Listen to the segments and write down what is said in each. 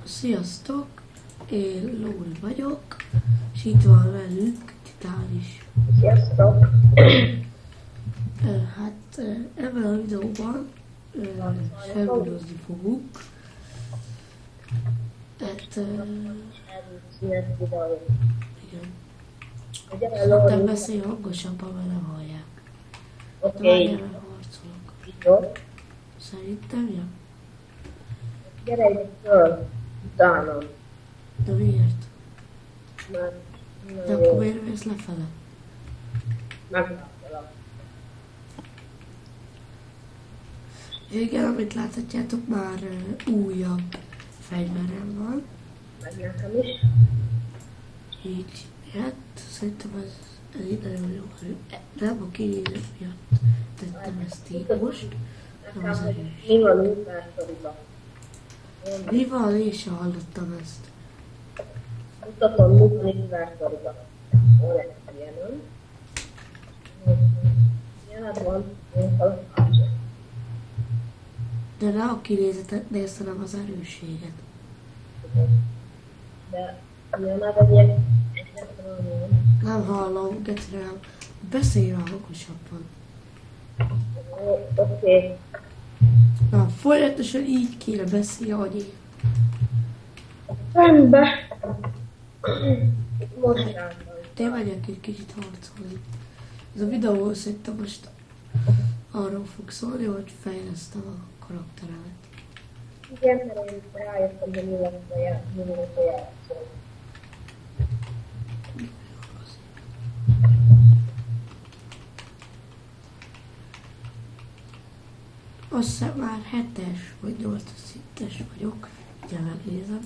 Sziasztok, én Lóri vagyok, és itt van velünk Titán is. Sziasztok! Ebben a videóban felvideózni fogunk. Szünet videó. Igen. Ugye, Szerintem beszélj hangosabban, mert nem hallják. De Oké, várjál, mert harcolok. jó. Szerintem, ja. Gyere ide föl, utánam. De miért? Mert De nagyon akkor jó. miért mész lefele? Megláttalak. Igen, amit láthatjátok, már újabb fegyverem van. Meg nekem is. Így, hát szerintem ez így nagyon jó. Nem a kinézet miatt tettem ezt így most, hanem az Nekem erős. mi van Inventory-ba? Mi van? Én sem hallottam ezt. Mutatom, mi van Inventory-ba. Hol lesz ilyenem? Ilyenem van, én kalapácsom. De ne a kinézetet nézd, hanem az erősséget. De ilyenem vegyek, egyetlen van. Nem hallom, Getrem. Beszélj rá hangosabban. Oké. Na, folyamatosan így kéne beszélni, ahogy én. Rendben. Most rándom. Te megyek egy kicsit harcolni. Ez a videó szerintem most arról fog szólni, hogy fejlesztem a karakteremet. Igen, mert én rájöttem, hogy mi lesz a játszó. Azt hiszem már 7-es vagy 8-as szintes vagyok. Mindjárt megnézem.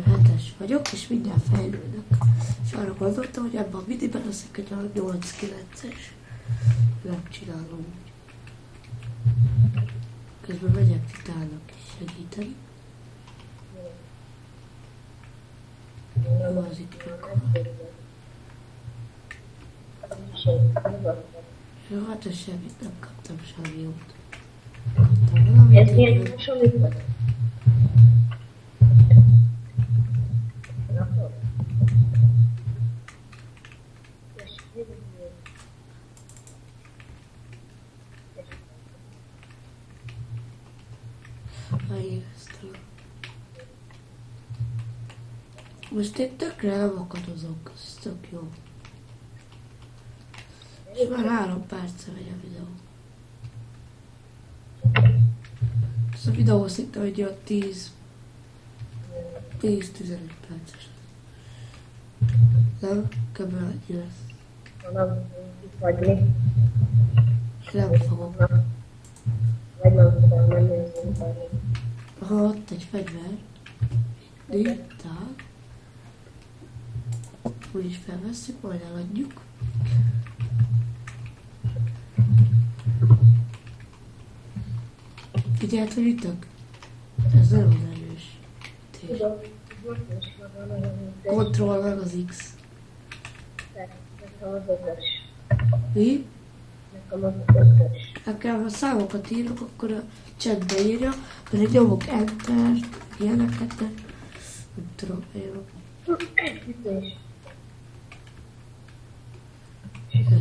7-es vagyok, és mindjárt fejlődök. És arra gondoltam, hogy ebben a videóban leszek egy olyan 8-9-es. Megcsinálom úgy. Közben megyek Titánnak is segíteni. Jó, az itt van. Jó, hát ez semmit nem kaptam, semmi jót. Kaptam valamit, Ez milyen így hasonlít? megéreztem. Most én tökre nem akadozok, ez tök jó. És már 3 perce megy a videó. Ez a videó szinte, hogy a 10-15 perces. Nem? Kb. Annyi lesz. Nem fagyni. Nem fogom. Vagy nem tudom megnézni fagyni. Ha ott egy fegyver. Itt. Úgyis felvesszük, majd eladjuk. Figyelj, ütök? Ez nem az erős. Tudom, most is van olyan, hogy Control meg az X. nekem az ötös. Mi? Nekem az ötös. Nekem, ha számokat írok, akkor a chatbe írja, pedig nyomok Enter, ilyeneket, de nem tudom, én Ütés.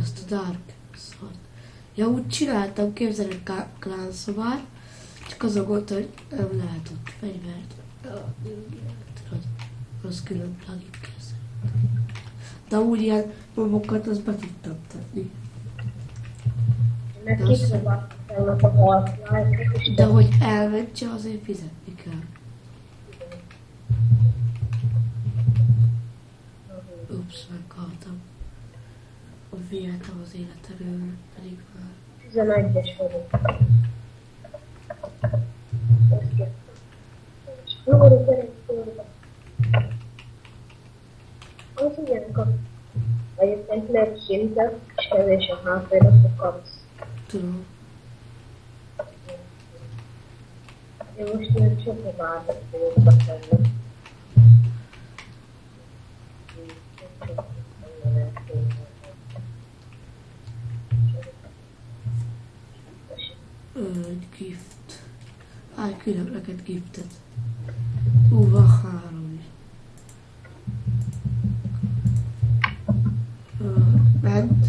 ezt a Dark szart. Ja, úgy csináltam, képzelek klánszobát, csak az a gond, hogy nem lehet ott fegyvert. Tudod, az külön plugin kezd. De úgy ilyen momokat, az be tudtam tenni. Meg kipróbáltam a Half-Life-ot, és De hogy elmentse, azért fizetni kell. Ups, meghaltam. Hogy vihetem az életerőről, pedig már 11-es vagyok. Ezt kértem. Lóri, gyere, Lóriba. Az ugyanek a... Egyébként lehet szintet, és kevés a háttér, akkor kapsz. tudom. Én most ilyen csokovádat fogok betenni. Gift. Küldök neked giftet. Van 3 is. Ment.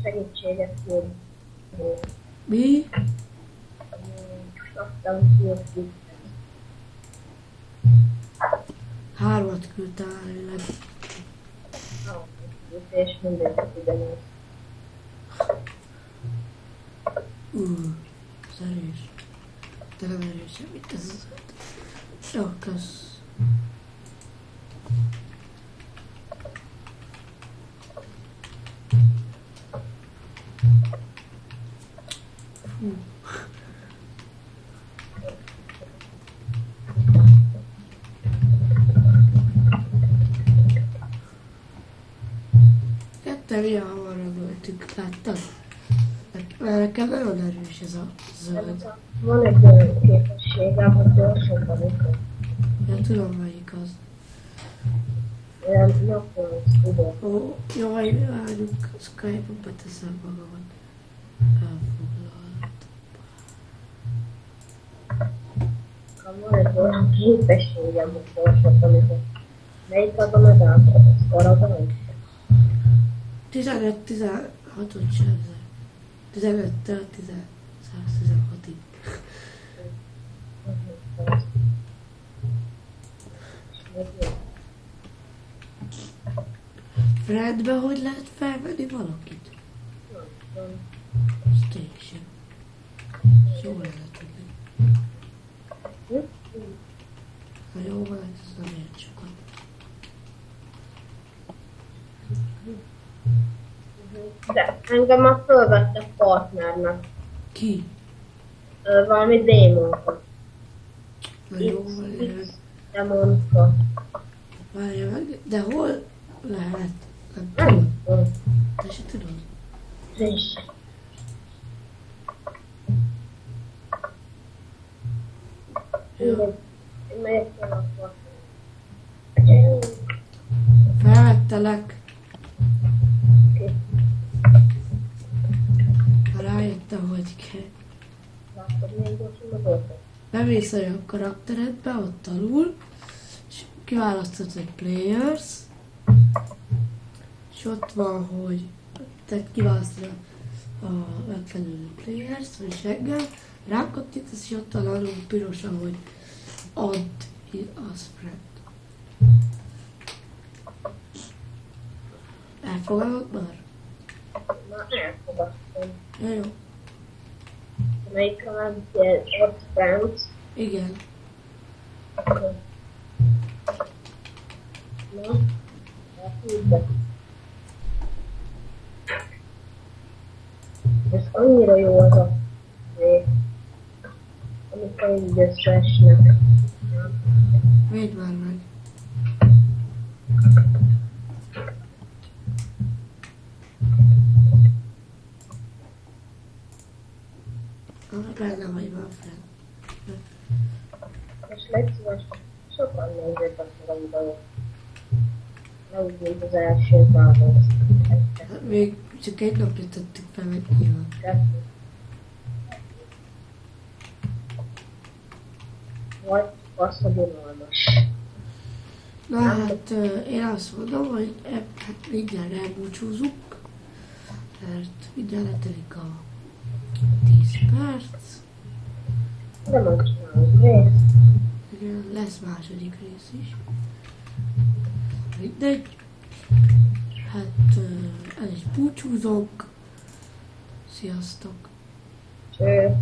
Segítséget kér. Mi? Adtam ki a giftet. 3 küldtál elvileg. És mindenki ugyanaz. Ez erős. De nem erős semmit ez az. Jó, kösz. Fú. Ketten ilyen hamarra voltunk, láttad? Mert nekem nagyon erős ez a zöld. Van egy olyan képességem, hogy gyorsan tanulok. Ja, tudom melyik az. Olyan napon tudok. Ó, jaj, várjuk, Skype-on beteszem magamat. Elfoglalt. Van egy olyan képességem, hogy gyorsan tanulok. Melyik adom az által? Arabban? 15-16-ot sem. 15-től 116-ig. Friendbe hogy lehet felvenni valakit? Station. Jó lehet tudni. Ha jó van, ez nem ért sokat. De engem már fölvette partnernek. Ki? Valami démonka. Na jó van, jön. Demonka. Várja meg, de hol lehet? Nem Nem tudom. tudom. Te se tudod? Friss. Jó. Én megyek fel a partnernek. Felvettelek. Oké. Ha rájöttem, hogy kell. Látod, milyen gyorsan megoltam? Bemész a karakteredbe, ott alul, és kiválasztod, hogy Players, és ott van, hogy te kiválasztod a megfelelő Players, vagy seggel, rákattintasz, és ott van alul pirosan, hogy Add a Spread. Elfogadod már? Már elfogadtam. Ja, jó. Melyikre van ilyen Add Friends? Igen. Na, elhívd be. Ez annyira jó az a ré, amikor így összeesnek. Védd már meg. Benne vagy van fel. És légy szíves, sokan nézzétek meg a videót. Nem úgy, mint az első válasz. Hát még csak egy napja tettük fel, meg nyilván. Vagy az, hogy unalmas. Na hát én azt mondom, hogy hát mindjárt elbúcsúzunk, mert mindjárt letelik a 10 perc. De most csinálunk részt. Igen, lesz második rész is. Mindegy. Hát el is búcsúzunk. Sziasztok! Cső.